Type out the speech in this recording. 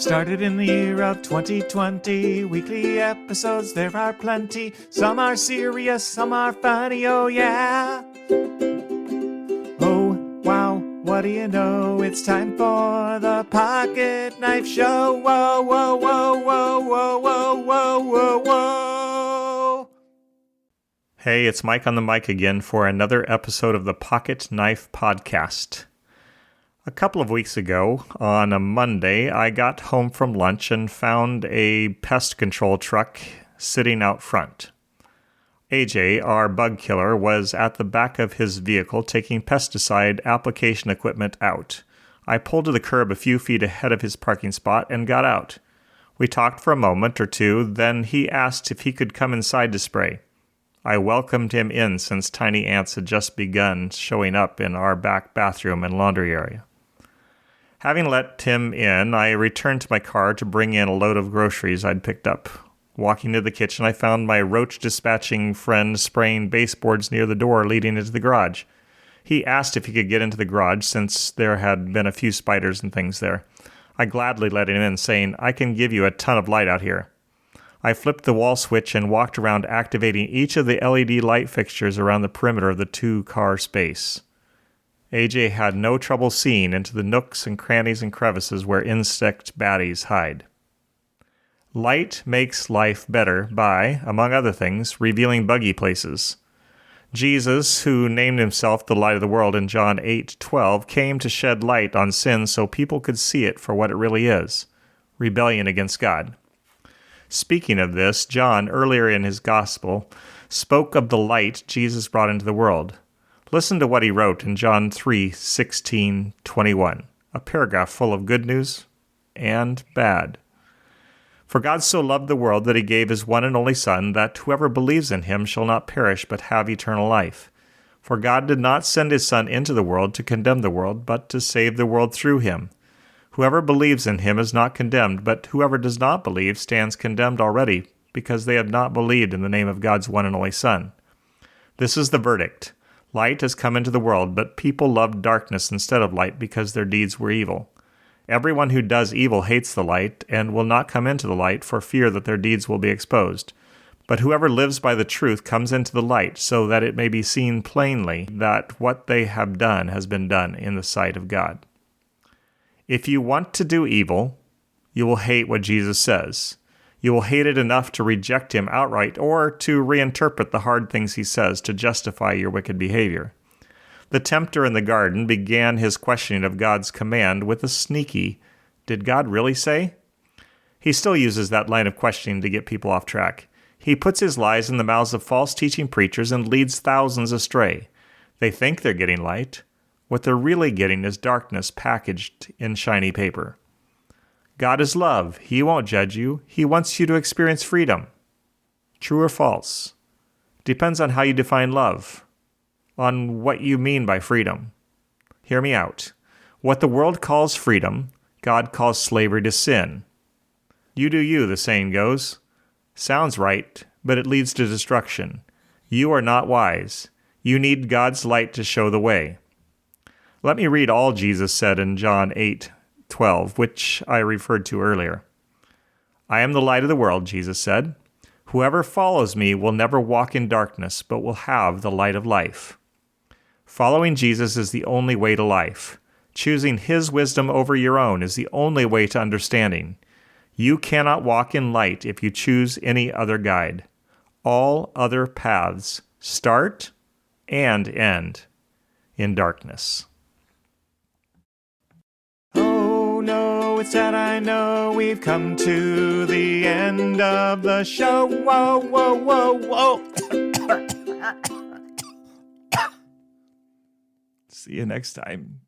Started in the year of 2020. Weekly episodes, there are plenty. Some are serious, some are funny, oh yeah. Oh, wow, what do you know? It's time for the Pocket Knife Show. Whoa, whoa, whoa, whoa, whoa, whoa, whoa, whoa, whoa. Hey, it's Mike on the mic again for another episode of the Pocket Knife Podcast. A couple of weeks ago, on a Monday, I got home from lunch and found a pest control truck sitting out front. AJ, our bug killer, was at the back of his vehicle taking pesticide application equipment out. I pulled to the curb a few feet ahead of his parking spot and got out. We talked for a moment or two, then he asked if he could come inside to spray. I welcomed him in since tiny ants had just begun showing up in our back bathroom and laundry area. Having let him in, I returned to my car to bring in a load of groceries I'd picked up. Walking to the kitchen, I found my roach dispatching friend spraying baseboards near the door leading into the garage. He asked if he could get into the garage since there had been a few spiders and things there. I gladly let him in, saying, "I can give you a ton of light out here." I flipped the wall switch and walked around activating each of the LED light fixtures around the perimeter of the two-car space. AJ had no trouble seeing into the nooks and crannies and crevices where insect baddies hide. Light makes life better by, among other things, revealing buggy places. Jesus, who named himself the light of the world in John 8:12, came to shed light on sin so people could see it for what it really is, rebellion against God. Speaking of this, John, earlier in his gospel, spoke of the light Jesus brought into the world. Listen to what he wrote in John 3:16-21, a paragraph full of good news and bad. "For God so loved the world that he gave his one and only Son, that whoever believes in him shall not perish but have eternal life. For God did not send his Son into the world to condemn the world, but to save the world through him. Whoever believes in him is not condemned, but whoever does not believe stands condemned already, because they have not believed in the name of God's one and only Son. This is the verdict. Light has come into the world, but people loved darkness instead of light because their deeds were evil. Everyone who does evil hates the light and will not come into the light for fear that their deeds will be exposed. But whoever lives by the truth comes into the light so that it may be seen plainly that what they have done has been done in the sight of God." If you want to do evil, you will hate what Jesus says. You will hate it enough to reject him outright or to reinterpret the hard things he says to justify your wicked behavior. The tempter in the garden began his questioning of God's command with a sneaky, "Did God really say?" He still uses that line of questioning to get people off track. He puts his lies in the mouths of false teaching preachers and leads thousands astray. They think they're getting light. What they're really getting is darkness packaged in shiny paper. God is love. He won't judge you. He wants you to experience freedom. True or false? Depends on how you define love, on what you mean by freedom. Hear me out. What the world calls freedom, God calls slavery to sin. You do you, the saying goes. Sounds right, but it leads to destruction. You are not wise. You need God's light to show the way. Let me read all Jesus said in John 8:12, which I referred to earlier. "I am the light of the world," Jesus said. "Whoever follows me will never walk in darkness, but will have the light of life." Following Jesus is the only way to life. Choosing his wisdom over your own is the only way to understanding. You cannot walk in light if you choose any other guide. All other paths start and end in darkness. No, it's sad, I know we've come to the end of the show. Whoa, whoa, whoa, whoa. See you next time.